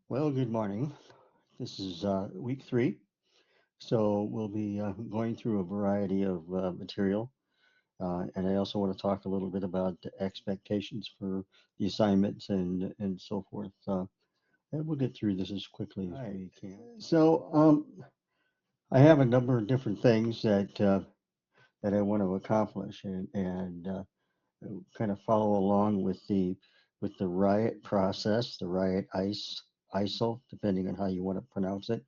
Well, good morning. This is week 3, so we'll be going through a variety of material, and I also want to talk a little bit about the expectations for the assignments and so forth. And we'll get through this as quickly as we can. I have a number of different things that I want to accomplish, and kind of follow along with the riot process, the riot ISIL, depending on how you want to pronounce it,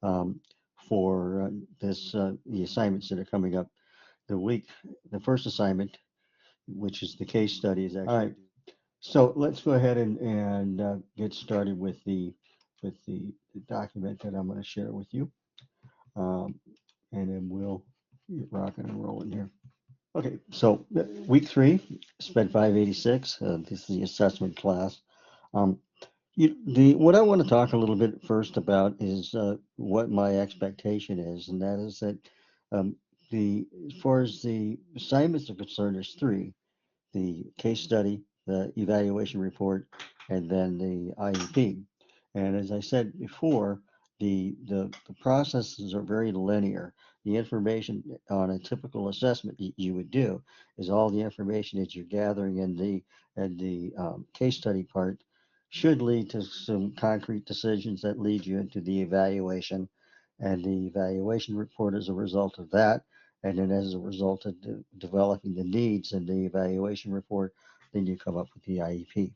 um, for this the assignments that are coming up. The week, the first assignment, which is the case study, is actually. All right. So let's go ahead and get started with the document that I'm going to share with you, um, and then we'll get rocking and rolling here. Okay, so week 3, Sped 586. This is the assessment class. Um, the what I want to talk a little bit first about is what my expectation is, and that is that um, the as far as the assignments are concerned, there's 3: the case study, the evaluation report, and then the IEP. And as I said before, the processes are very linear. The information on a typical assessment you would do is all the information that you're gathering in the case study part should lead to some concrete decisions that lead you into the evaluation, and the evaluation report as a result of that, and then as a result of developing the needs in the evaluation report, then you come up with the IEP.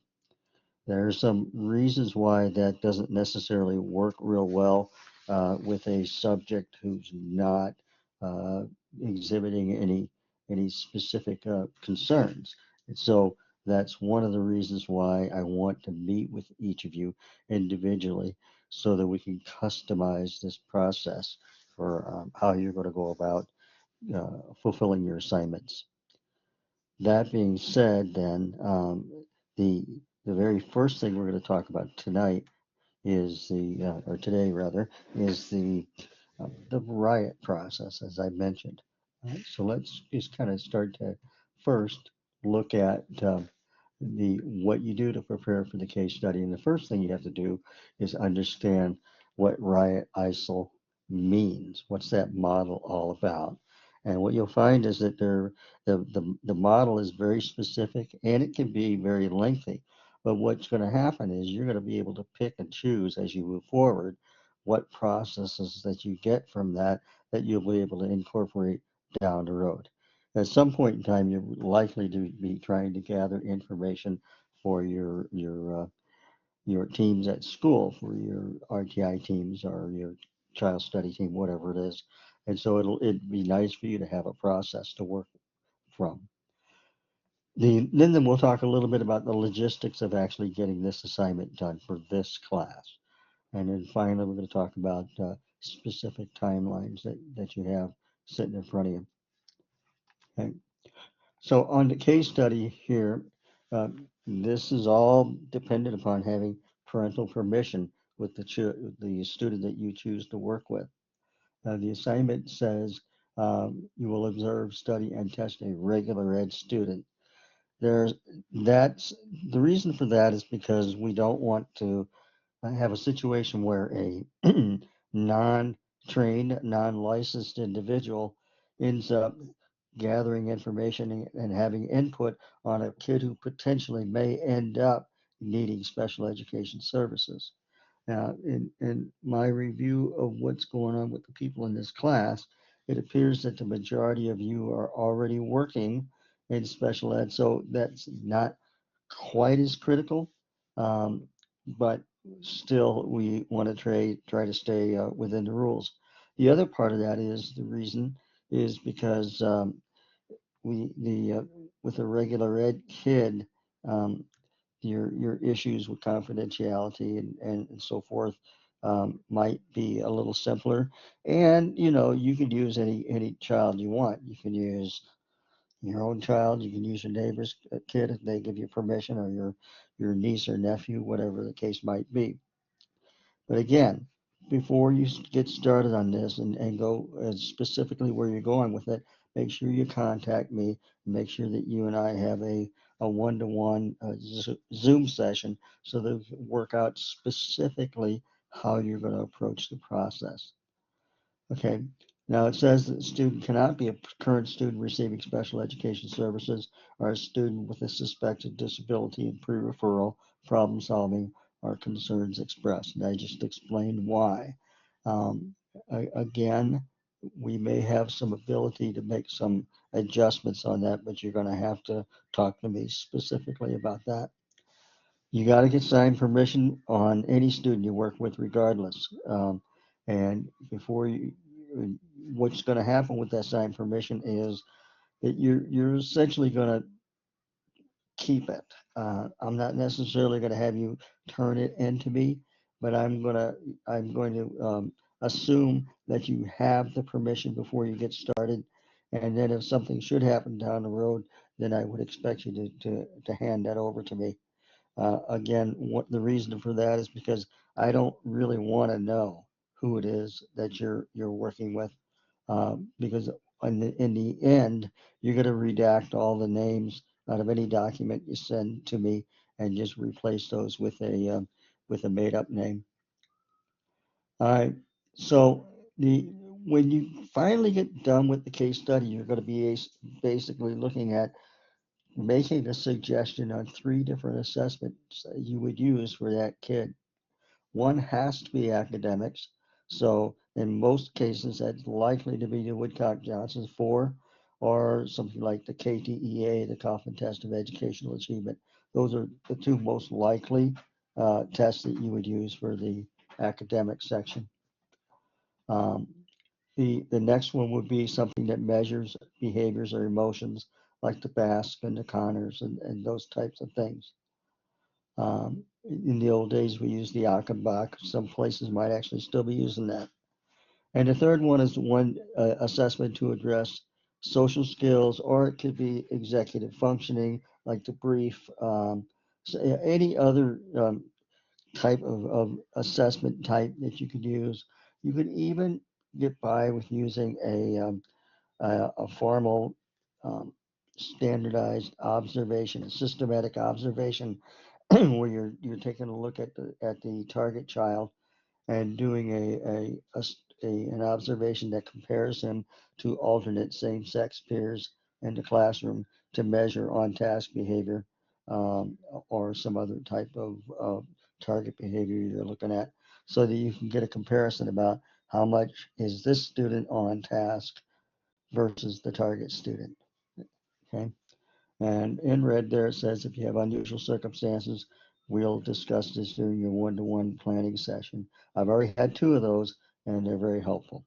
There are some reasons why that doesn't necessarily work real well with a subject who's not uh, exhibiting any specific concerns. And so that's one of the reasons why I want to meet with each of you individually so that we can customize this process for how you're going to go about fulfilling your assignments. That being said, then the the very first thing we're going to talk about tonight is or today rather, is the riot process, as I mentioned. All right, so let's just kind of start to first look at the what you do to prepare for the case study. And the first thing you have to do is understand what riot ISIL means. What's that model all about? And what you'll find is that the model is very specific and it can be very lengthy. But what's going to happen is you're going to be able to pick and choose as you move forward what processes that you get from that you'll be able to incorporate down the road. At some point in time, you're likely to be trying to gather information for your teams at school, for your RTI teams or your child study team, whatever it is. And so it'd be nice for you to have a process to work from. Then we'll talk a little bit about the logistics of actually getting this assignment done for this class. And then finally, we're going to talk about specific timelines that you have sitting in front of you. Okay. So on the case study here, this is all dependent upon having parental permission with the student that you choose to work with. The assignment says you will observe, study, and test a regular ed student. There's that's the reason for that is because we don't want to have a situation where a non-trained, non-licensed individual ends up gathering information and having input on a kid who potentially may end up needing special education services. Now, in my review of what's going on with the people in this class, it appears that the majority of you are already working in special ed, so that's not quite as critical. But still, we want to try to stay within the rules. The other part of that is the reason is because we the with a regular ed kid, um, your issues with confidentiality and so forth might be a little simpler. And you can use any child you want. You can use your own child. You can use your neighbor's kid if they give you permission, or your niece or nephew, whatever the case might be. But again, before you get started on this and go specifically where you're going with it, make sure you contact me. Make sure that you and I have a one-to-one Zoom session so they can work out specifically how you're going to approach the process. Okay, now it says that the student cannot be a current student receiving special education services or a student with a suspected disability in pre-referral, problem solving, or concerns expressed. And I just explained why. Um, again, we may have some ability to make some adjustments on that, but you're going to have to talk to me specifically about that. You got to get signed permission on any student you work with, regardless. And before you, what's going to happen with that signed permission is that you're essentially going to keep it. I'm not necessarily going to have you turn it into me, but I'm going to assume that you have the permission before you get started, and then if something should happen down the road, then I would expect you to hand that over to me. Again, what the reason for that is because I don't really want to know who it is that you're working with, because in the end, you're going to redact all the names out of any document you send to me and just replace those with a made up name. All right. So the when you finally get done with the case study, you're going to be basically looking at making a suggestion on three different assessments that you would use for that kid. One has to be academics. So in most cases, that's likely to be the Woodcock-Johnson 4 or something like the KTEA, the Kaufman Test of Educational Achievement. Those are the two most likely tests that you would use for the academic section. Um, the next one would be something that measures behaviors or emotions like the Basque and the Connors and those types of things. In the old days, we used the Achenbach. Some places might actually still be using that. And the third one is one assessment to address social skills, or it could be executive functioning, like the brief, so any other type of assessment type that you could use. You could even get by with using a formal um, standardized observation, a systematic observation, where you're taking a look at the target child and doing an observation that compares him to alternate same-sex peers in the classroom to measure on-task behavior, um, or some other type of target behavior you're looking at, so that you can get a comparison about how much is this student on task versus the target student. Okay. And in red there it says if you have unusual circumstances, we'll discuss this during your one-to-one planning session. I've already had two of those and they're very helpful.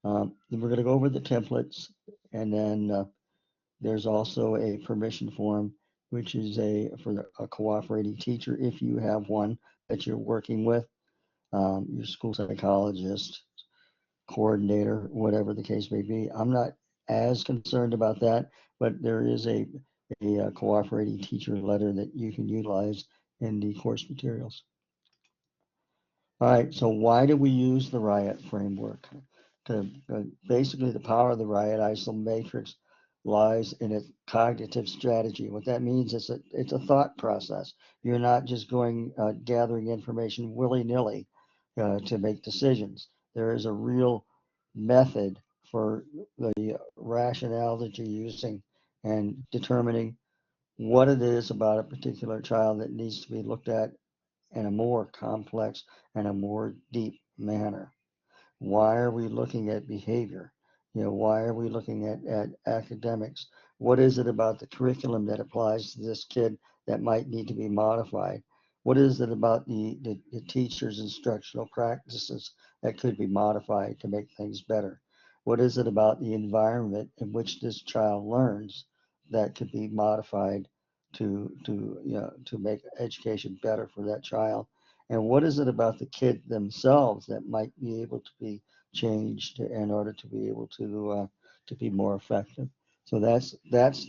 We're going to go over the templates, and then there's also a permission form, which is for a cooperating teacher if you have one that you're working with, your school psychologist, coordinator, whatever the case may be. I'm not as concerned about that, but there is a cooperating teacher letter that you can utilize in the course materials. All right, so why do we use the riot framework? Basically, the power of the riot ISO matrix lies in its cognitive strategy. What that means is that it's a thought process. You're not just going gathering information willy-nilly to make decisions. There is a real method for the rationale that you're using and determining what it is about a particular child that needs to be looked at in a more complex and a more deep manner. Why are we looking at behavior? Why are we looking at academics? What is it about the curriculum that applies to this kid that might need to be modified? What is it about the teacher's instructional practices that could be modified to make things better? What is it about the environment in which this child learns that could be modified to make education better for that child? And what is it about the kid themselves that might be able to be changed in order to be able to be more effective? So that's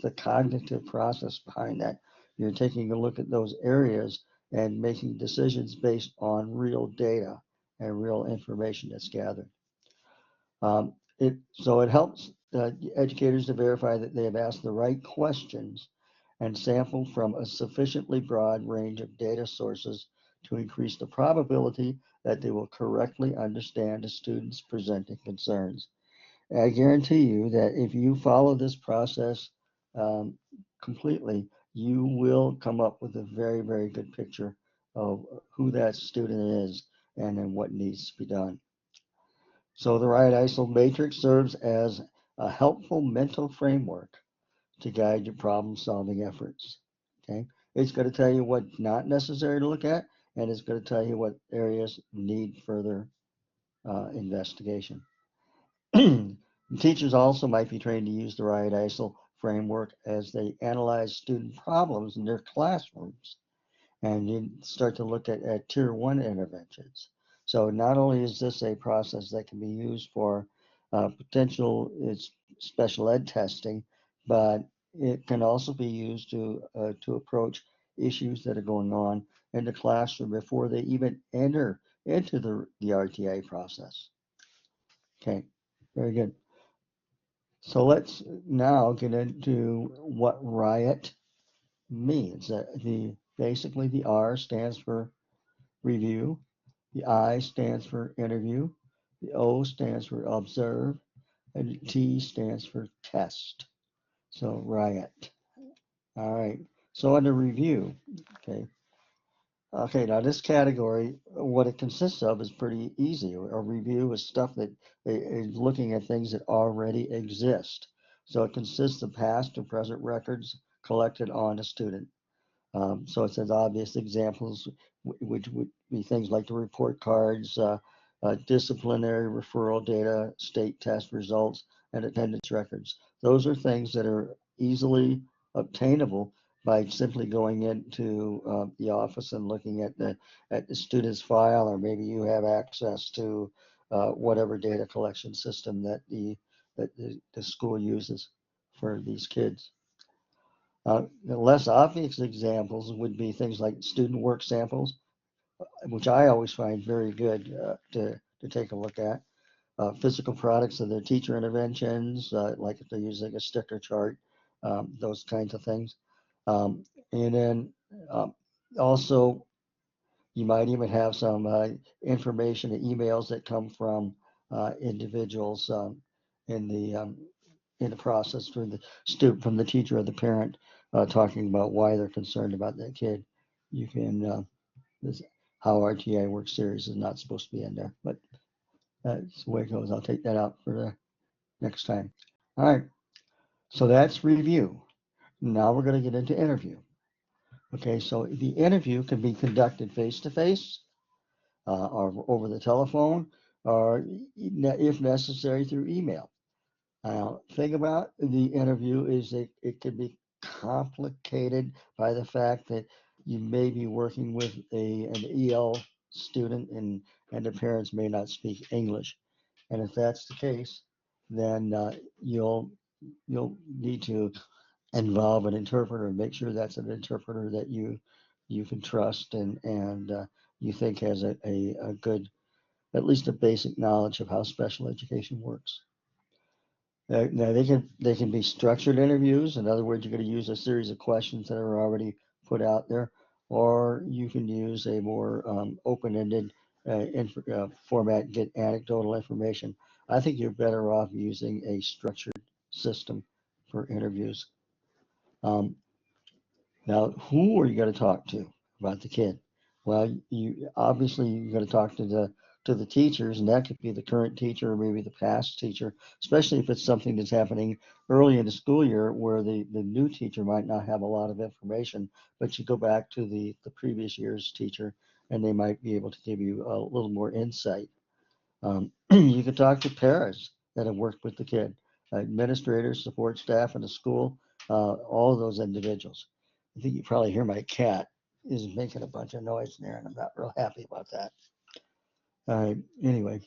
the cognitive process behind that. You're taking a look at those areas and making decisions based on real data and real information that's gathered. So it helps educators to verify that they have asked the right questions and sample from a sufficiently broad range of data sources to increase the probability that they will correctly understand a student's presenting concerns. I guarantee you that if you follow this process um, completely, you will come up with a very, very good picture of who that student is and then what needs to be done. So the Riot ISO matrix serves as a helpful mental framework to guide your problem solving efforts. Okay. It's going to tell you what's not necessary to look at, and it's going to tell you what areas need further investigation. Teachers also might be trained to use the Riot ISO framework as they analyze student problems in their classrooms, and you start to look at tier one interventions. So not only is this a process that can be used for potential special ed testing, but it can also be used to approach issues that are going on in the classroom before they even enter into the RTA process. Okay, very good. So let's now get into what riot means. The basically the R stands for review, the I stands for interview, the O stands for observe, and the T stands for test. So riot. All right. So under review, okay. Okay, now this category, what it consists of is pretty easy. A review is stuff that is looking at things that already exist. So it consists of past or present records collected on a student. So it says obvious examples, which would be things like the report cards, disciplinary referral data, state test results, and attendance records. Those are things that are easily obtainable by simply going into the office and looking at the student's file, or maybe you have access to whatever data collection system that the school uses for these kids. The less obvious examples would be things like student work samples, which I always find very good to take a look at. Physical products of their teacher interventions, like if they're using a sticker chart, those kinds of things. And then um, also, you might even have some information and emails that come from individuals in the um, in the process from the student, from the teacher or the parent, talking about why they're concerned about that kid. You can this how RTA work series is not supposed to be in there, but that's the way it goes. I'll take that out for the next time. All right, so that's review. Now we're going to get into interview. Okay, so the interview can be conducted face to face, or over the telephone, or if necessary through email. Thing about the interview is that it can be complicated by the fact that you may be working with an EL student, and the parents may not speak English. And if that's the case, then you'll need to involve an interpreter and make sure that's an interpreter that you can trust, and you think has a good, at least a basic knowledge of how special education works. Now they can be structured interviews. In other words, you're going to use a series of questions that are already put out there, or you can use a more open-ended format, get anecdotal information. I think you're better off using a structured system for interviews. Um, Now, who are you going to talk to about the kid? Well, you obviously you're going to talk to the teachers, and that could be the current teacher or maybe the past teacher, especially if it's something that's happening early in the school year where the new teacher might not have a lot of information, but you go back to the previous year's teacher, and they might be able to give you a little more insight. You can talk to parents that have worked with the kid, administrators, support staff in the school, all of those individuals. I think you probably hear my cat is making a bunch of noise in there, and I'm not real happy about that. Anyway,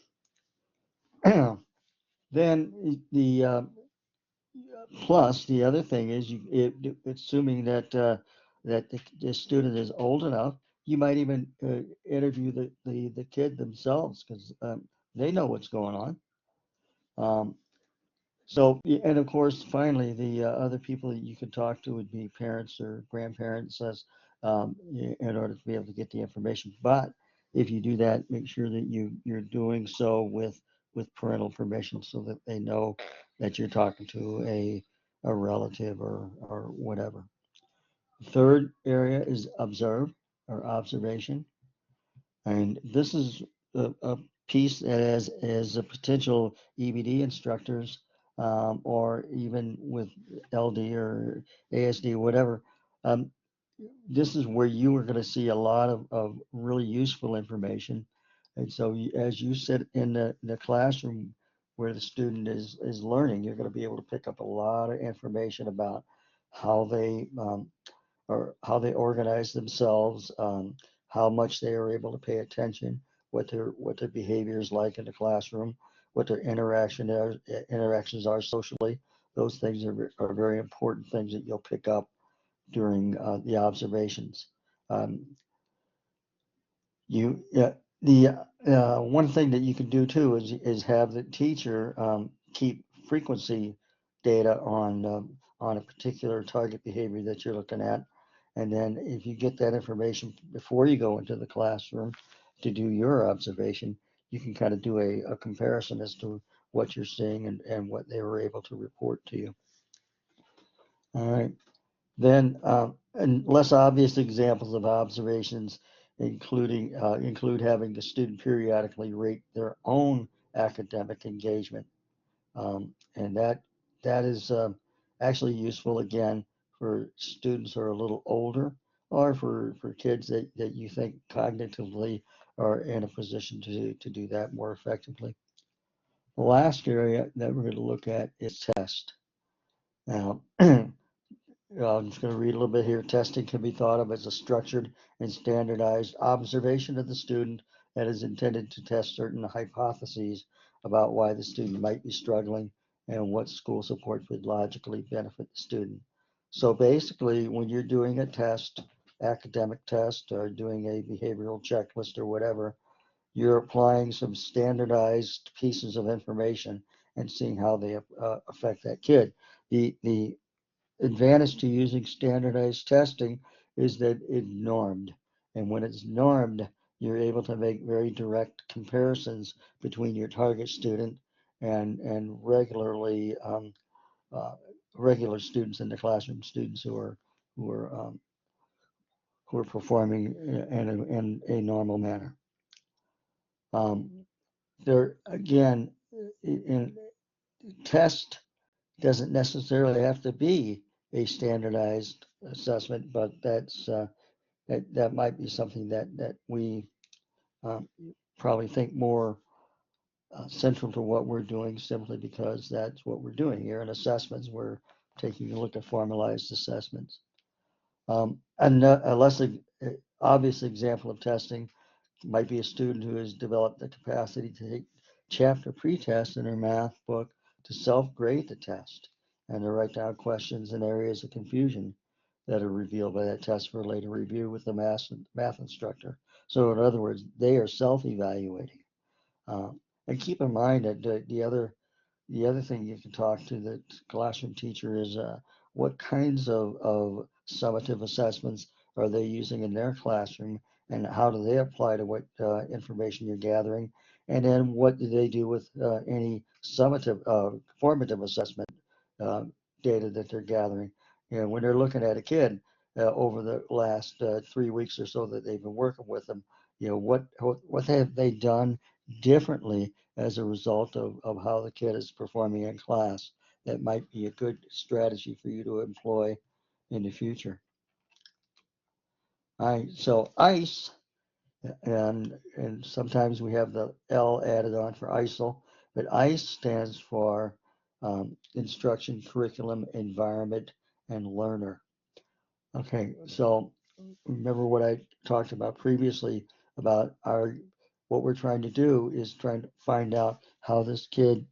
then plus the other thing is assuming that the student is old enough, you might even interview the kid themselves because they know what's going on. Um, So, and of course, finally, the other people that you could talk to would be parents or grandparents, as in order to be able to get the information. But if you do that, make sure that you're doing so with parental permission, so that they know that you're talking to a relative or whatever. Third area is observe or observation. And this is a piece that as a potential EBD instructors, or even with LD or ASD, whatever. Um, this is where you are going to see a lot of really useful information. And so as you sit in the classroom where the student is learning, you're going to be able to pick up a lot of information about how they or how they organize themselves, how much they are able to pay attention, what their behavior is like in the classroom, what their interactions are socially. Those things are very important things that you'll pick up during the observations. Um, you the one thing that you can do too is have the teacher keep frequency data on a particular target behavior that you're looking at, and then if you get that information before you go into the classroom to do your observation, you can kind of do a comparison as to what you're seeing and what they were able to report to you. All right. Then, and less obvious examples of observations, include having the student periodically rate their own academic engagement, and that is actually useful again for students who are a little older, or for kids that you think cognitively are in a position to do that more effectively. The last area that we're going to look at is test. Now, I'm just going to read a little bit here. Testing can be thought of as a structured and standardized observation of the student that is intended to test certain hypotheses about why the student might be struggling and what school support would logically benefit the student. So basically, when you're doing a test, academic test, or doing a behavioral checklist or whatever, you're applying some standardized pieces of information and seeing how they affect that kid. The advantage to using standardized testing is that it's normed. And when it's normed, you're able to make very direct comparisons between your target student and uh, regular students in the classroom, students who are um, who are performing in a normal manner. Um, there again, in test doesn't necessarily have to be a standardized assessment, but that might be something that we um, probably think more central to what we're doing, simply because that's what we're doing here in assessments. We're taking a look at formalized assessments. And a less obvious example of testing might be a student who has developed the capacity to take chapter pre-test in their math book to self-grade the test and to write down questions and areas of confusion that are revealed by that test for later review with the math instructor. So in other words, they are self-evaluating. And keep in mind that the other thing you can talk to the classroom teacher is what kinds of summative assessments are they using in their classroom, and how do they apply to what information you're gathering, and then what do they do with any summative formative assessment uh, data that they're gathering. When they're looking at a kid over the last 3 weeks or so that they've been working with them, what have they done differently as a result of how the kid is performing in class. That might be a good strategy for you to employ in the future. All right, so ICE, and sometimes we have the L added on for ISIL, but ICE stands for Instruction, Curriculum, Environment, and Learner. Okay, so remember what I talked about previously about what we're trying to do is trying to find out how this kid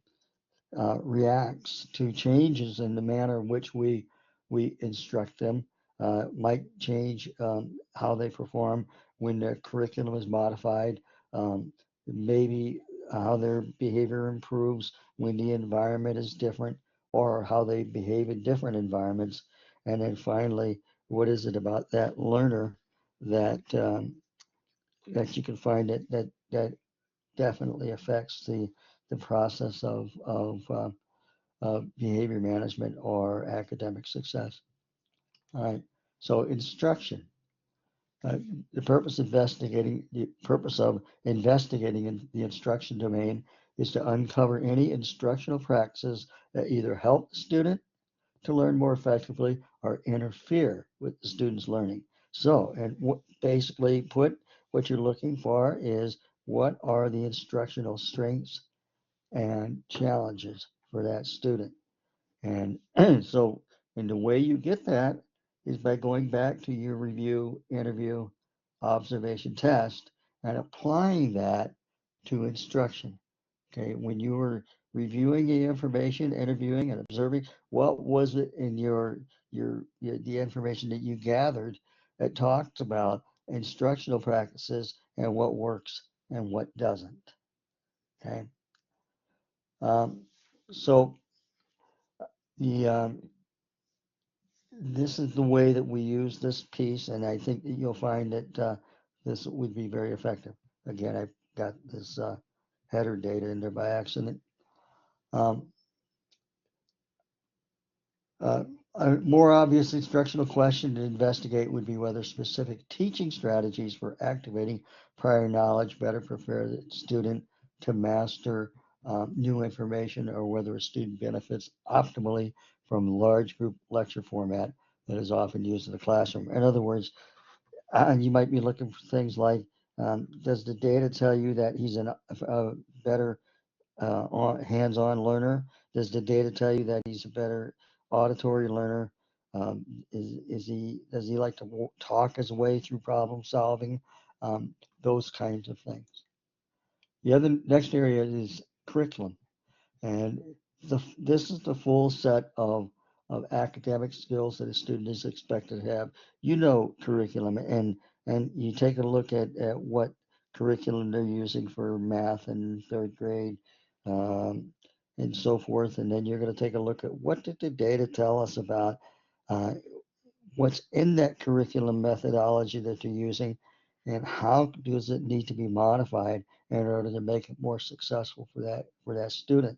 reacts to changes in the manner in which we instruct them. Might change how they perform when their curriculum is modified. Maybe how their behavior improves when the environment is different. or how they behave in different environments. And then finally, what is it about that learner that that you can find that definitely affects the process of behavior management or academic success. All right. So instruction. Uh, the purpose of investigating in the instruction domain is to uncover any instructional practices that either help the student to learn more effectively or interfere with the student's learning. So, and basically put what you're looking for is what are the instructional strengths and challenges for that student. And so, and the way you get that is by going back to your review, interview, observation test and applying that to instruction. Okay, when you were reviewing the information, interviewing and observing, what was it in your the information that you gathered that talks about instructional practices and what works and what doesn't? Okay, um, so the this is the way that we use this piece, and I think that you'll find that this would be very effective. Again, I've got this header data in there by accident. Um, Uh, a more obvious instructional question to investigate would be whether specific teaching strategies for activating prior knowledge better prepare the student to master new information, or whether a student benefits optimally from large group lecture format that is often used in the classroom. In other words, you might be looking for things like, does the data tell you that he's a better hands-on learner? Does the data tell you that he's a better auditory learner? Is he does he like to talk his way through problem solving? Those kinds of things. The other next area is curriculum, and this is the full set of academic skills that a student is expected to have. You know curriculum, and you take a look at what curriculum they're using for math in third grade, um, and so forth. And then you're going to take a look at what did the data tell us about uh, what's in that curriculum methodology that they're using, and how does it need to be modified in order to make it more successful for that student.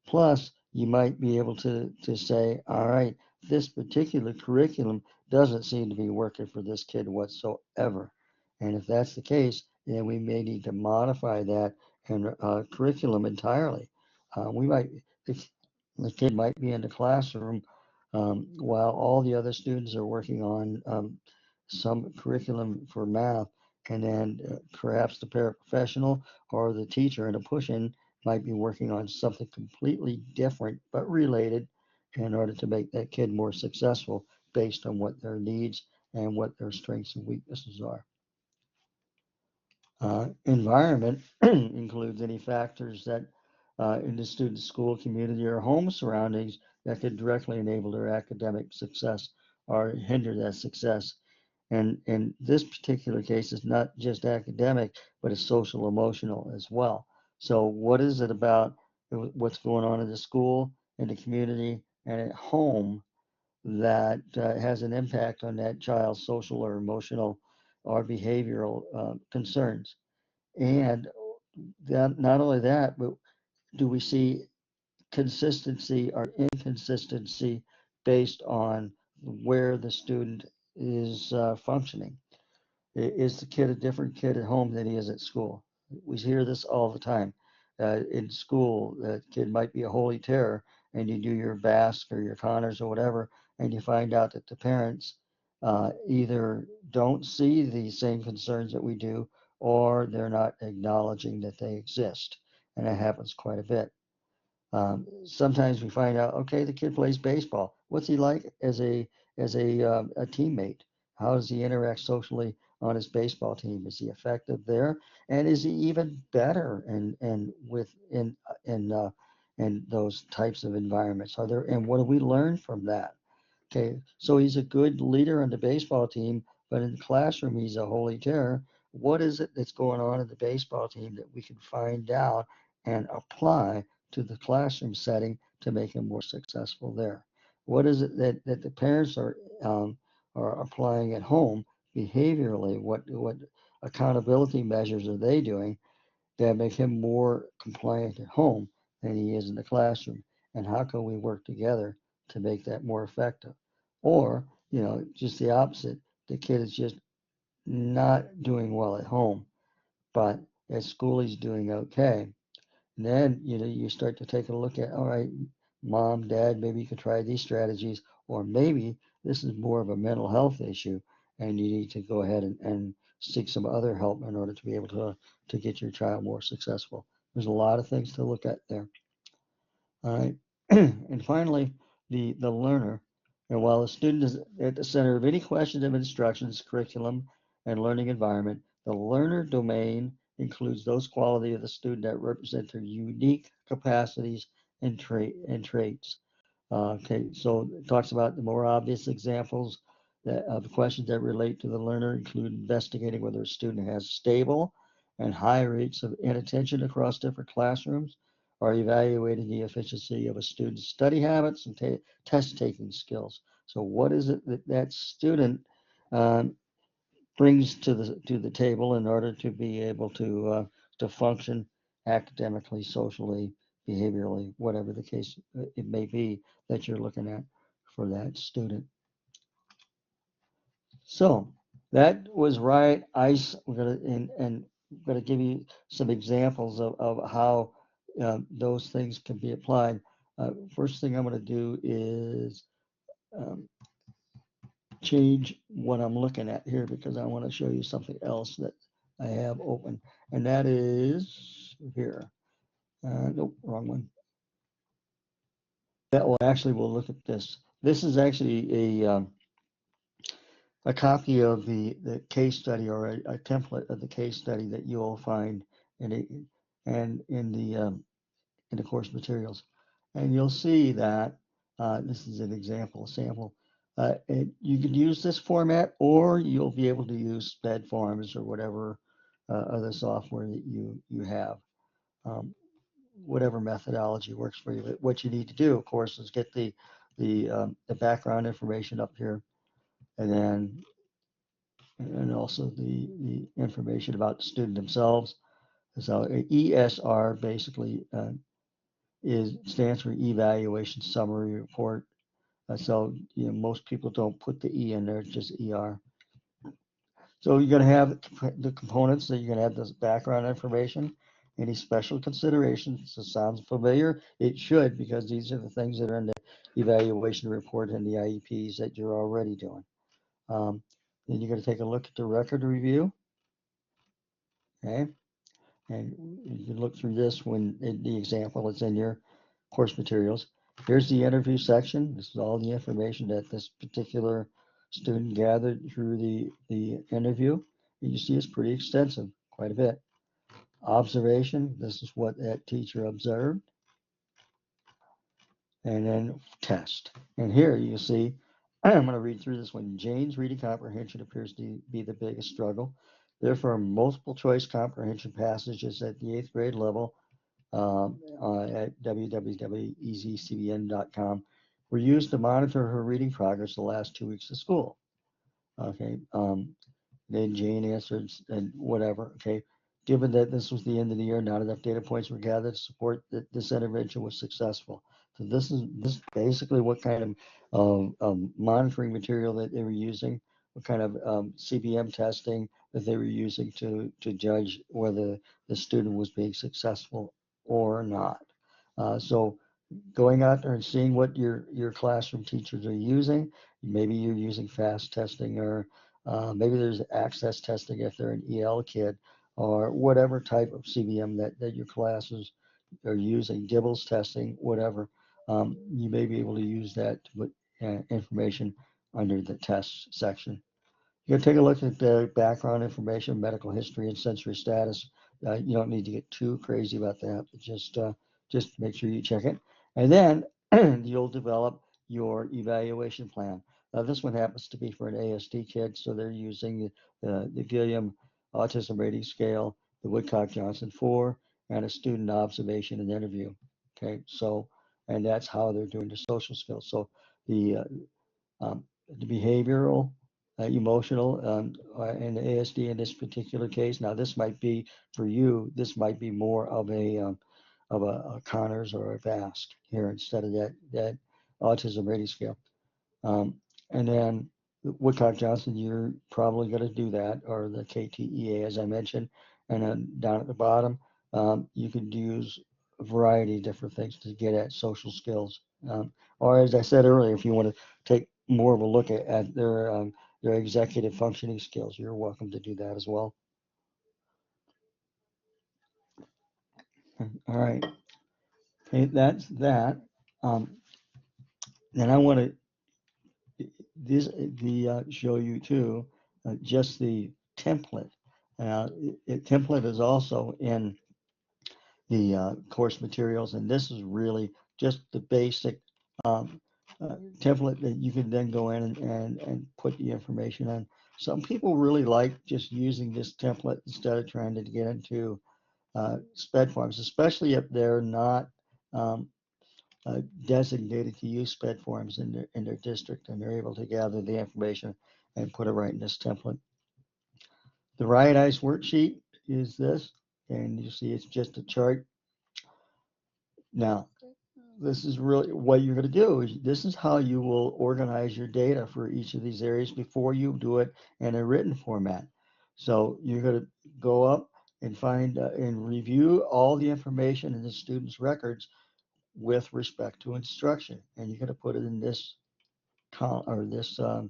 Plus, you might be able to say, all right, this particular curriculum doesn't seem to be working for this kid whatsoever. And if that's the case, then we may need to modify that and curriculum entirely. We might, the kid might be in the classroom while all the other students are working on some curriculum for math, and then perhaps the paraprofessional or the teacher in a push-in might be working on something completely different but related in order to make that kid more successful based on what their needs and what their strengths and weaknesses are. Environment includes any factors that in the student's school, community, or home surroundings that could directly enable their academic success or hinder that success. And in this particular case, it's not just academic, but it's social emotional as well. So, what is it about what's going on in the school, in the community, and at home that has an impact on that child's social or emotional or behavioral concerns? And that, not only that, but do we see consistency or inconsistency based on where the student is functioning? Is the kid a different kid at home than he is at school? We hear this all the time. In school, the kid might be a holy terror, and you do your Basque or your Connors or whatever, and you find out that the parents either don't see the same concerns that we do, or they're not acknowledging that they exist. And that happens quite a bit. Sometimes we find out, okay, the kid plays baseball. What's he like as a teammate? How does he interact socially on his baseball team? Is he effective there? And is he even better in those types of environments? Are there and what do we learn from that? Okay, so he's a good leader on the baseball team, but in the classroom he's a holy terror. What is it that's going on in the baseball team that we can find out and apply to the classroom setting to make him more successful there? What is it that the parents are applying at home behaviorally? What accountability measures are they doing that make him more compliant at home than he is in the classroom? And how can we work together to make that more effective? Or, just the opposite. The kid is just not doing well at home, but at school he's doing okay. And then, you start to take a look at, all right, mom, dad, maybe you could try these strategies, or maybe this is more of a mental health issue and you need to go ahead and seek some other help in order to be able to get your child more successful. There's a lot of things to look at there. All right. And finally, the learner. And while the student is at the center of any questions of instructions, curriculum, and learning environment, the learner domain includes those qualities of the student that represent their unique capacities and traits. Okay, so it talks about the more obvious examples of questions that relate to the learner include investigating whether a student has stable and high rates of inattention across different classrooms, or evaluating the efficiency of a student's study habits and test taking skills. So what is it that that student um, brings to the table in order to be able to function academically, socially, behaviorally, whatever the case it may be that you're looking at for that student. So that was Riot Ice. We're gonna and we're gonna give you some examples of how those things can be applied. First thing I'm gonna do is um, change what I'm looking at here because I want to show you something else that I have open, and that is here. Nope, wrong one. That will actually, we'll look at this. This is actually a copy of the case study or a template of the case study that you'll find in it and in the course materials. And you'll see that this is an example, a sample. You can use this format, or you'll be able to use Sped Forms or whatever other software that you have. Um, Whatever methodology works for you. But what you need to do, of course, is get the background information up here, and then and also the information about the student themselves. So ESR basically stands for Evaluation Summary Report. So most people don't put the E in there; it's just ER. So you're going to have the components. That you're going to have this background information. Any special considerations? This sounds familiar. It should, because these are the things that are in the evaluation report and the IEPs that you're already doing. Um, then you're going to take a look at the record review. Okay. And you can look through this when the example is in your course materials. Here's the interview section. This is all the information that this particular student gathered through the interview. And you see it's pretty extensive, quite a bit. Observation, this is what that teacher observed. And then test. And here you see, I'm going to read through this one. Jane's reading comprehension appears to be the biggest struggle. Therefore, multiple choice comprehension passages at the 8th grade level at www.easycbn.com were used to monitor her reading progress the last 2 weeks of school. Okay, then Jane answered and whatever. Okay, given that this was the end of the year, not enough data points were gathered to support that this intervention was successful. So this basically what kind of monitoring material that they were using, what kind of CBM testing that they were using to judge whether the student was being successful or not. So going out there and seeing what your classroom teachers are using. Maybe you're using fast testing, or maybe there's access testing if they're an EL kid, or whatever type of CBM that your classes are using, Dibbles testing, whatever. You may be able to use that to put information under the test section. You can take a look at the background information, medical history, and sensory status. You don't need to get too crazy about that, but just make sure you check it. And then you'll develop your evaluation plan. Now, this one happens to be for an ASD kid, so they're using the Gilliam Autism Rating Scale, the Woodcock-Johnson 4, and a student observation and interview. Okay, so and that's how they're doing the social skills. So the um, the behavioral, emotional, and the ASD in this particular case. Now, this might be for you. This might be more of a Connors or a VASC here instead of that autism rating scale. Um, and then Woodcock Johnson, you're probably going to do that, or the KTEA, as I mentioned. And then down at the bottom, you could use a variety of different things to get at social skills. Or as I said earlier, if you want to take more of a look at their executive functioning skills, you're welcome to do that as well. All right. Okay, that's that. Um, then I want to this the show you too, just the template. Template is also in the course materials, and this is really just the basic um, template that you can then go in and put the information on. Some people really like just using this template instead of trying to get into SPED forms, especially if they're not um, designated to use SPED forms in their district, and they're able to gather the information and put it right in this template. The Riot Ice worksheet is this, and you see it's just a chart. Now, this is really what you're going to do. This is how you will organize your data for each of these areas before you do it in a written format. So you're going to go up and find and review all the information in the student's records with respect to instruction, and you're going to put it in this column or this uh,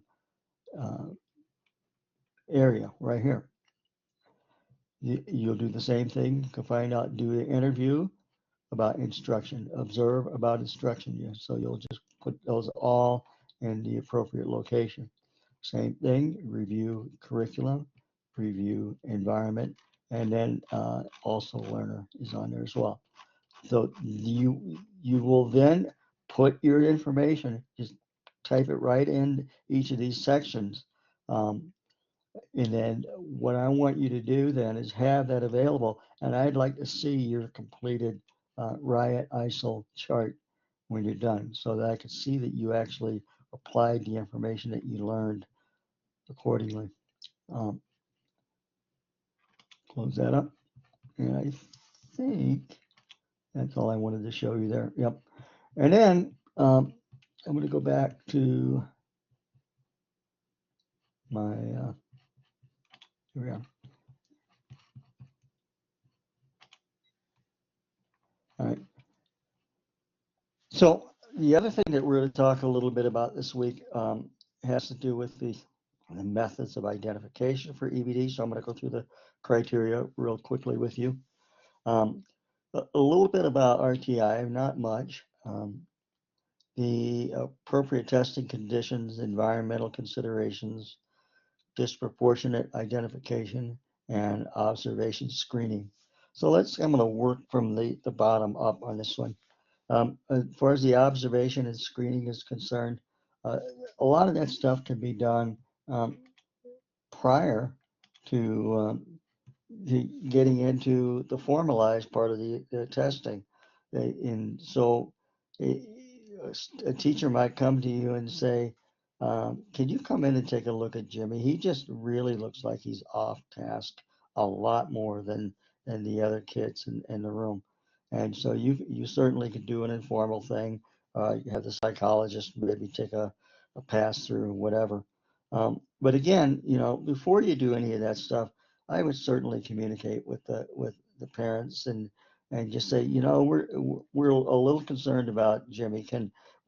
area right here. You'll do the same thing. You can find out, do an interview about instruction, observe about instruction. So you'll just put those all in the appropriate location. Same thing, review curriculum, review environment, and then also learner is on there as well. So you will then put your information, just type it right in each of these sections. Um, and then what I want you to do then is have that available. And I'd like to see your completed Riot ISIL chart when you're done so that I can see that you actually applied the information that you learned accordingly. Um, close that up. And I think that's all I wanted to show you there. Yep. And then I'm going to go back to my, here we are. All right. So the other thing that we're going to talk a little bit about this week has to do with the methods of identification for EBD. So I'm going to go through the criteria real quickly with you. A little bit about RTI, not much. The appropriate testing conditions, environmental considerations, disproportionate identification, and observation screening. So I'm going to work from the bottom up on this one. As far as the observation and screening is concerned, uh, a lot of that stuff can be done prior to getting into the formalized part of the testing. And so a teacher might come to you and say, can you come in and take a look at Jimmy? He just really looks like he's off task a lot more than the other kids in the room. And so you certainly could do an informal thing. You have the psychologist maybe take a pass through, whatever. But again, before you do any of that stuff, I would certainly communicate with the parents and just say, we're a little concerned about Jimmy.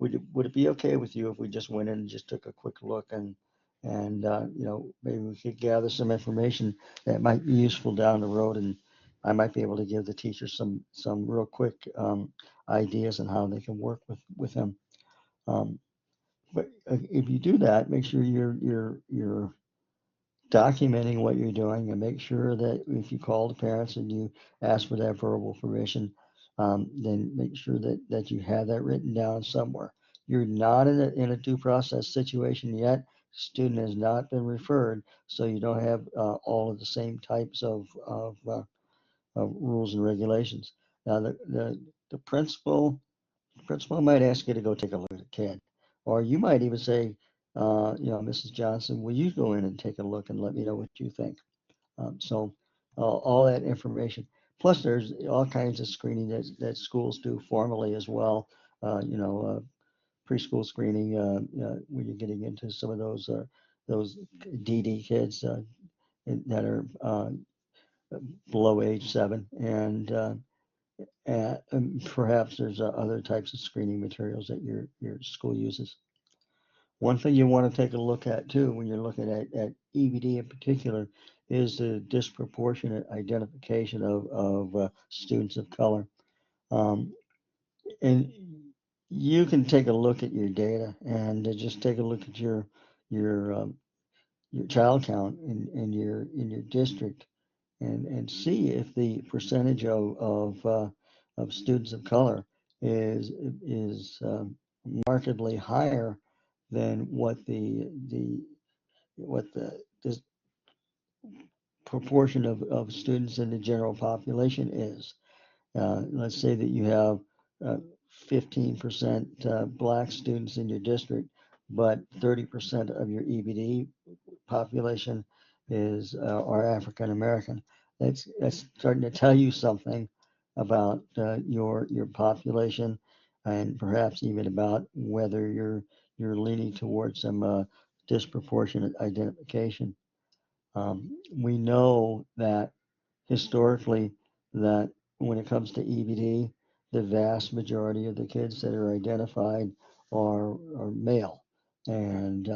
Would it be okay with you if we just went in and just took a quick look and maybe we could gather some information that might be useful down the road, and I might be able to give the teachers some real quick ideas on how they can work with him. Um, but if you do that, make sure you're documenting what you're doing, and make sure that if you call the parents and you ask for that verbal permission, then make sure that you have that written down somewhere. You're not in a due process situation yet. Student has not been referred, so you don't have all of the same types of rules and regulations. Now, the principal principal might ask you to go take a look at a kid, or you might even say, Mrs. Johnson, will you go in and take a look and let me know what you think? So all that information. Plus, there's all kinds of screening that schools do formally as well. Uh, you know, uh, Preschool screening when you're getting into some of those DD kids that are below age 7, and perhaps there's other types of screening materials that your school uses. One thing you want to take a look at too, when you're looking at EBD in particular, is the disproportionate identification of students of color. Um, and you can take a look at your data and just take a look at your your child count in your district and see if the percentage of students of color is markedly higher than what the this proportion of students in the general population is. Let's say that you have 15% black students in your district, but 30% of your EBD population is are African American. That's starting to tell you something about your population, and perhaps even about whether you're leaning towards some disproportionate identification. We know that historically that when it comes to EBD, the vast majority of the kids that are identified are male, and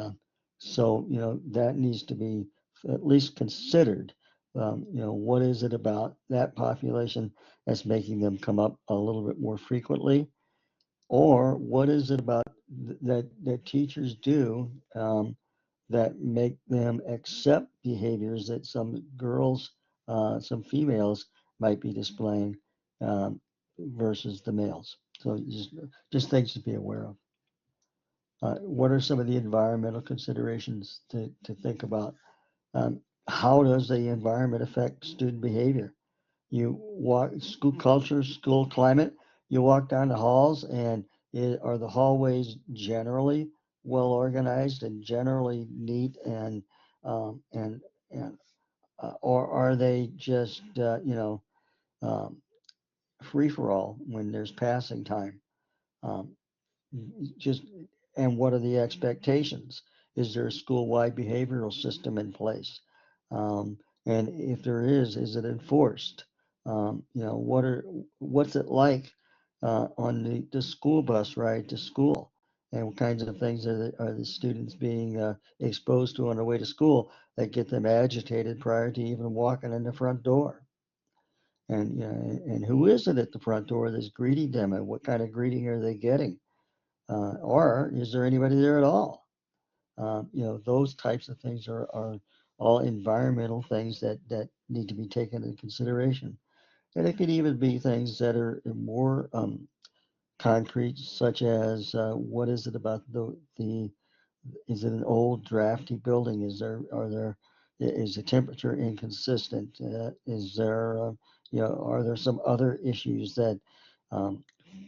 so that needs to be at least considered. What is it about that population that's making them come up a little bit more frequently, or what is it about that teachers do that make them accept behaviors that some girls, some females might be displaying um, versus the males. So just things to be aware of. What are some of the environmental considerations to think about? Um, how does the environment affect student behavior? You walk school culture, school climate. You walk down the halls, and are the hallways generally well organized and generally neat um, and and or are they just um, free for all when there's passing time? Um, just and what are the expectations? Is there a school-wide behavioral system in place? Um, and if there is it enforced? What's it like on the school bus ride to school? And what kinds of things are the students being exposed to on their way to school that get them agitated prior to even walking in the front door? And who is it at the front door that's greeting them, and what kind of greeting are they getting? Or is there anybody there at all? Those types of things are all environmental things that need to be taken into consideration. And it could even be things that are more concrete, such as what is it about the is it an old drafty building? Is the temperature inconsistent? Is there are there some other issues that um,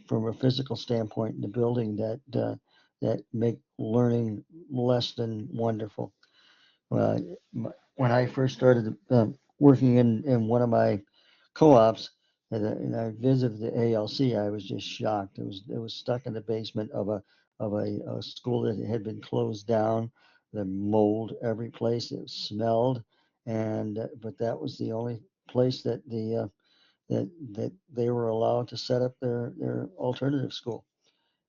from a physical standpoint in the building that make learning less than wonderful? Uh, when I first started working in one of my co-ops, and I visited the ALC, I was just shocked. It was stuck in the basement of a school that had been closed down. The mold every place. It smelled, and but that was the only place that they were allowed to set up their alternative school.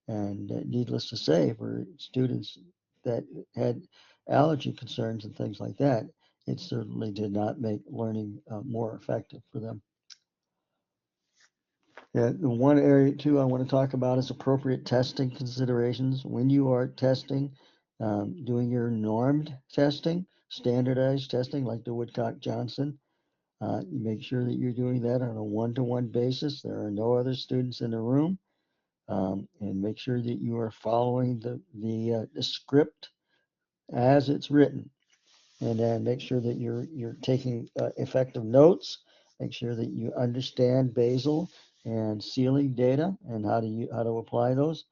And needless to say, for students that had allergy concerns and things like that, it certainly did not make learning more effective for them. Yeah, the one area too I want to talk about is appropriate testing considerations. When you are testing, doing your normed testing, standardized testing like the Woodcock Johnson, you make sure that you're doing that on a one-to-one basis. There are no other students in the room. And make sure that you are following the script as it's written, and then make sure that you're taking effective notes. Make sure that you understand basal and sealing data and how to apply those.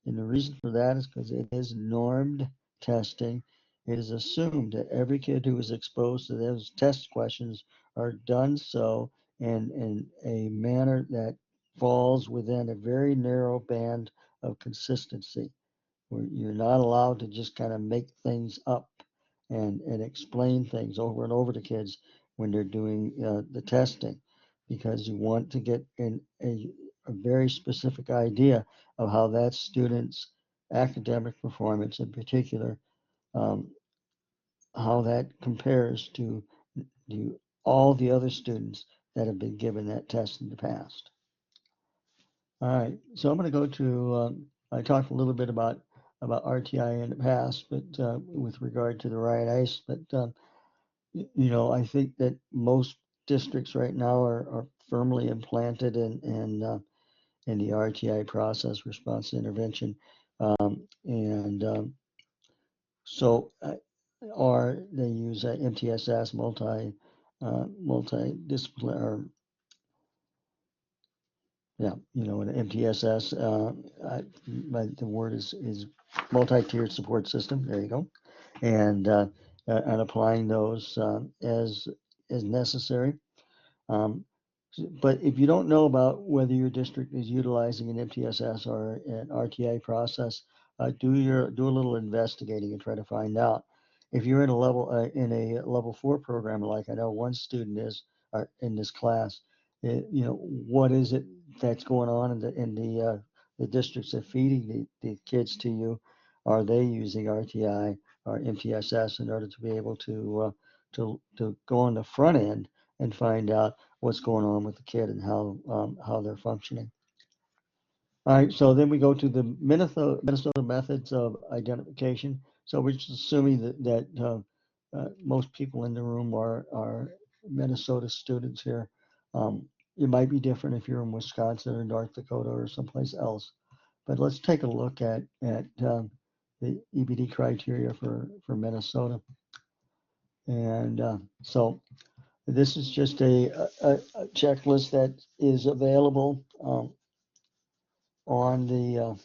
And the reason for that is because it is normed testing. It is assumed that every kid who is exposed to those test questions are done so in a manner that falls within a very narrow band of consistency, where you're not allowed to just kind of make things up and explain things over and over to kids when they're doing the testing, because you want to get in a very specific idea of how that student's academic performance in particular, um, how that compares to all the other students that have been given that test in the past. All right, so I'm going to go to, I talked a little bit about RTI in the past, but with regard to the riot ice, but I think that most districts right now are firmly implanted in the RTI process, response to intervention, and so or they use MTSS, multidisciplinary, yeah, an MTSS. The word is multi-tiered support system. There you go, and applying those as necessary. Um, but if you don't know about whether your district is utilizing an MTSS or an RTI process, do a little investigating and try to find out. If you're in a level 4 program, like I know one student is in this class, what is it that's going on in the districts that feeding the kids to you? Are they using RTI or MTSS in order to be able to go on the front end and find out what's going on with the kid and how they're functioning. All right, so then we go to the Minnesota methods of identification. So we're just assuming that most people in the room are Minnesota students here. It might be different if you're in Wisconsin or North Dakota or someplace else. But let's take a look at the EBD criteria for Minnesota. And so this is just a checklist that is available on the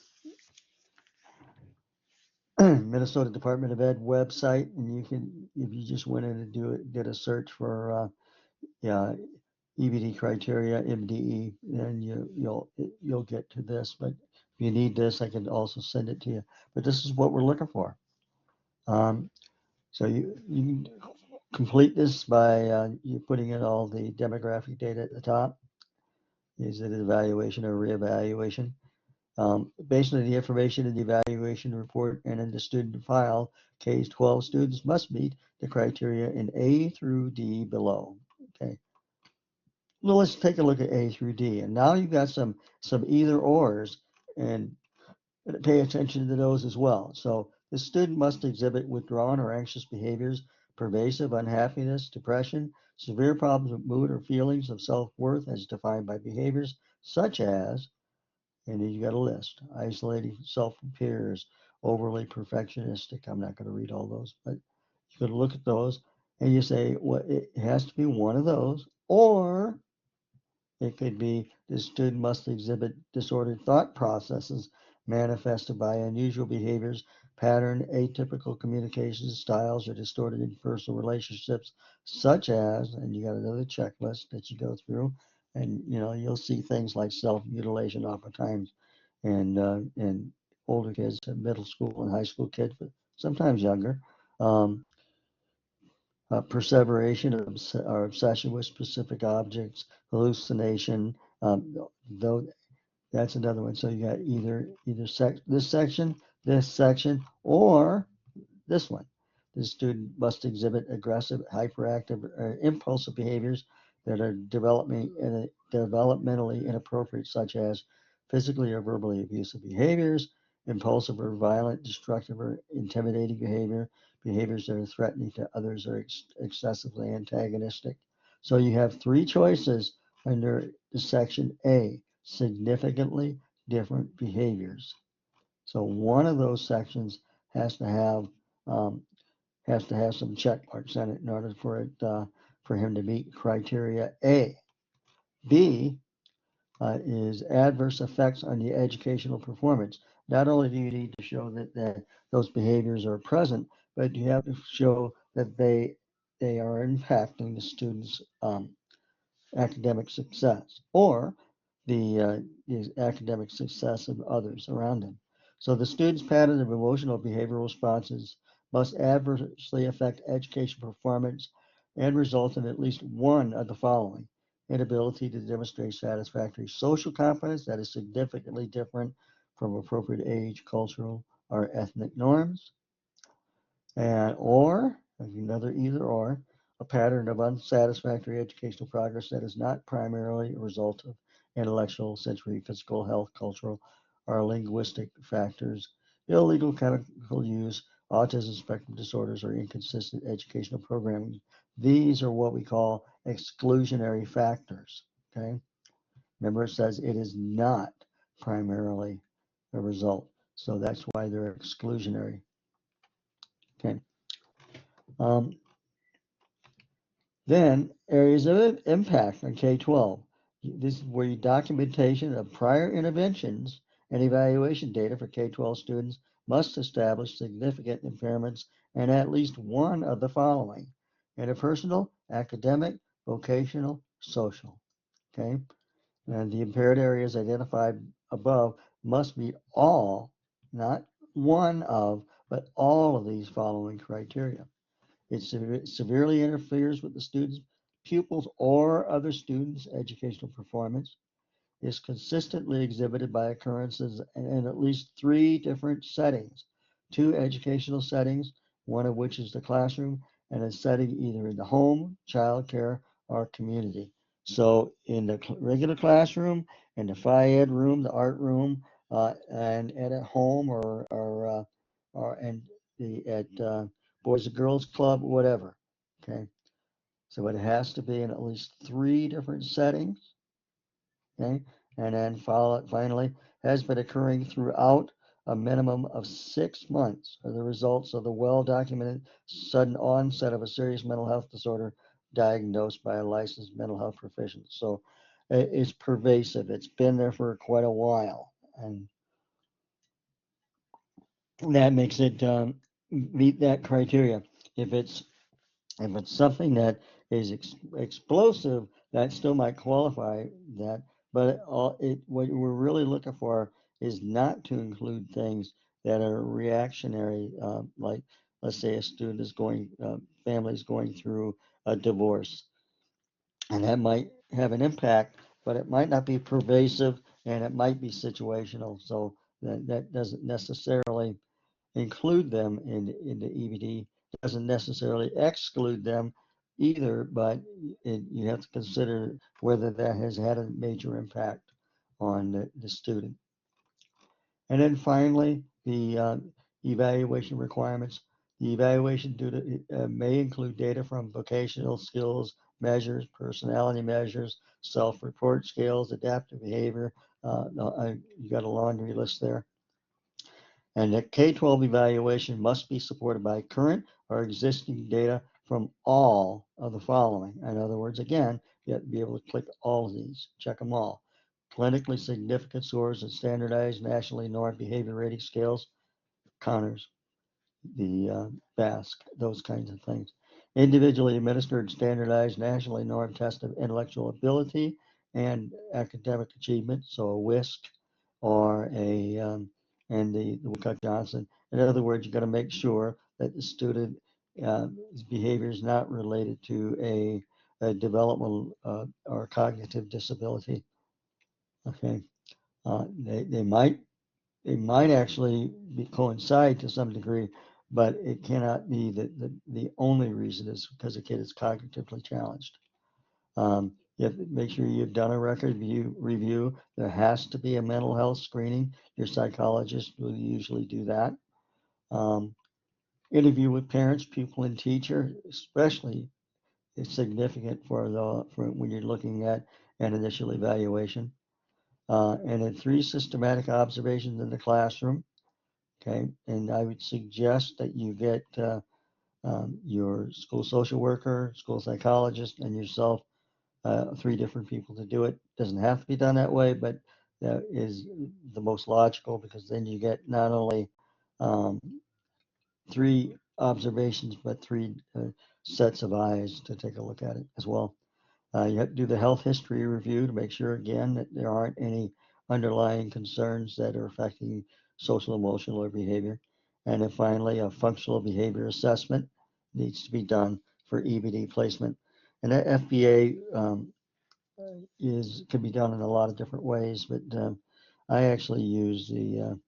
Minnesota Department of Ed website, and you can, if you just went in and did a search for yeah, EBD criteria, MDE, then you'll get to this. But if you need this, I can also send it to you. But this is what we're looking for. So you can complete this by you putting in all the demographic data at the top. Is it an evaluation or reevaluation? Based on the information in the evaluation report and in the student file, K-12 students must meet the criteria in A through D below. Okay. Well, let's take a look at A through D. And now you've got some either ors, and pay attention to those as well. So the student must exhibit withdrawn or anxious behaviors, pervasive unhappiness, depression, severe problems with mood or feelings of self-worth as defined by behaviors such as, and then you got a list: isolating self from peers, overly perfectionistic. I'm not going to read all those, but you got to look at those and you say, well, it has to be one of those, or it could be the student must exhibit disordered thought processes manifested by unusual behaviors, pattern, atypical communication styles, or distorted interpersonal relationships, such as, and you got another checklist that you go through, and you'll see things like self-mutilation oftentimes, and older kids, middle school and high school kids, but sometimes younger. Um, Perseveration or obsession with specific objects, hallucination. Though that's another one. So you got either this section, or this one. The student must exhibit aggressive, hyperactive, or impulsive behaviors that are developmentally inappropriate, such as physically or verbally abusive behaviors, impulsive or violent, destructive or intimidating behaviors that are threatening to others or excessively antagonistic. So you have three choices under the section A: significantly different behaviors. So one of those sections has to have um, some check marks on it in order for him to meet criteria A. B, is adverse effects on the educational performance. Not only do you need to show that those behaviors are present, but you have to show that they are impacting the students' academic success or the academic success of others around them. So the student's pattern of emotional behavioral responses must adversely affect education performance and result in at least one of the following: inability to demonstrate satisfactory social competence that is significantly different from appropriate age, cultural, or ethnic norms, and or another either or a pattern of unsatisfactory educational progress that is not primarily a result of intellectual, sensory, physical, health, cultural, or linguistic factors, illegal chemical use, autism spectrum disorders, or inconsistent educational programming. These are what we call exclusionary factors. Okay, remember it says it is not primarily a result, so that's why they're exclusionary. Okay. Um, Then areas of impact on K-12. This is where your documentation of prior interventions and evaluation data for K-12 students must establish significant impairments and at least one of the following: interpersonal, academic, vocational, social. Okay, and the impaired areas identified above must meet all, not one of, but all of these following criteria. It severely interferes with the student's, pupils, or other students' educational performance. Is consistently exhibited by occurrences in at least three different settings: two educational settings, one of which is the classroom, and a setting either in the home, child care, or community. So in the regular classroom, in the phy ed room, the art room, and at home or and the at Boys and Girls Club, whatever. Okay, so it has to be in at least three different settings. Okay, and then finally has been occurring throughout a minimum of 6 months are the results of the well-documented sudden onset of a serious mental health disorder diagnosed by a licensed mental health professional. So it's pervasive. It's been there for quite a while, and that makes it meet that criteria. If it's if it's something that is explosive, that still might qualify that. But what we're really looking for is not to include things that are reactionary, like let's say a student is family is going through a divorce, and that might have an impact, but it might not be pervasive, and it might be situational. So that doesn't necessarily include them in the EBD, doesn't necessarily exclude them either, but you have to consider whether that has had a major impact on the student. And then finally, the evaluation requirements. The evaluation may include data from vocational skills measures, personality measures, self-report scales, adaptive behavior. You got a laundry list there. And the K-12 evaluation must be supported by current or existing data from all of the following. In other words, again, you have to be able to click all of these, check them all. Clinically significant scores and standardized nationally normed behavior rating scales, counters, the BASC, those kinds of things. Individually administered standardized nationally normed test of intellectual ability and academic achievement, so a WISC or and the Woodcock Johnson. In other words, you've got to make sure that the student behavior is not related to a developmental or cognitive disability. Okay, they might actually coincide to some degree, but it cannot be the only reason is because the kid is cognitively challenged. You have to make sure you've done a record review. There has to be a mental health screening. Your psychologist will usually do that. Um, Interview with parents, pupil, and teacher, especially is significant for when you're looking at an initial evaluation. And then 3 systematic observations in the classroom. Okay, and I would suggest that you get your school social worker, school psychologist, and yourself three different people to do it. Doesn't have to be done that way, but that is the most logical because then you get not only um, three observations, but three sets of eyes to take a look at it as well. You have to do the health history review to make sure, again, that there aren't any underlying concerns that are affecting social, emotional, or behavior. And then finally, a functional behavior assessment needs to be done for EBD placement. And that FBA can be done in a lot of different ways, but I actually use the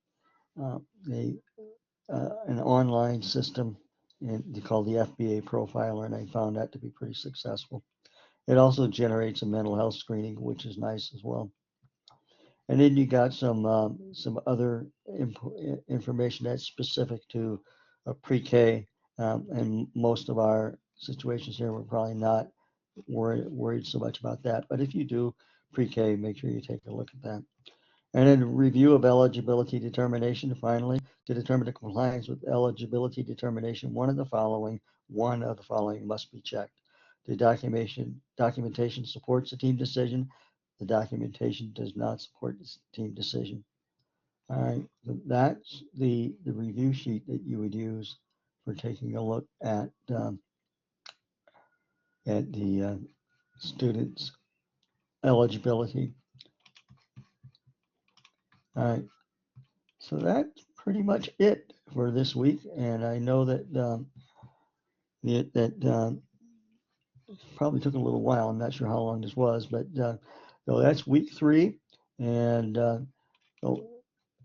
an online system called the FBA Profiler, and I found that to be pretty successful. It also generates a mental health screening, which is nice as well. And then you got some other information that's specific to pre-K, and most of our situations here, we're probably not worried so much about that. But if you do pre-K, make sure you take a look at that. And then review of eligibility determination, finally, to determine the compliance with eligibility determination, one of the following must be checked. The documentation supports the team decision. The documentation does not support the team decision. All right, so that's the review sheet that you would use for taking a look at the students' eligibility. All right, so that's pretty much it for this week, and I know that that probably took a little while. I'm not sure how long this was, but so that's week 3, and so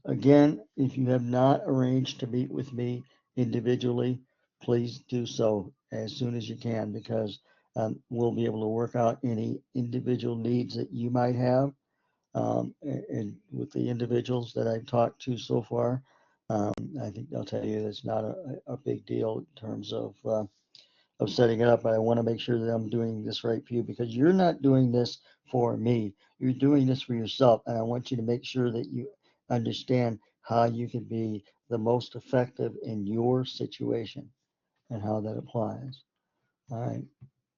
again, if you have not arranged to meet with me individually, please do so as soon as you can because we'll be able to work out any individual needs that you might have. And with the individuals that I've talked to so far, I think they'll tell you it's not a big deal in terms of setting it up. But I want to make sure that I'm doing this right for you because you're not doing this for me. You're doing this for yourself, and I want you to make sure that you understand how you can be the most effective in your situation and how that applies. All right.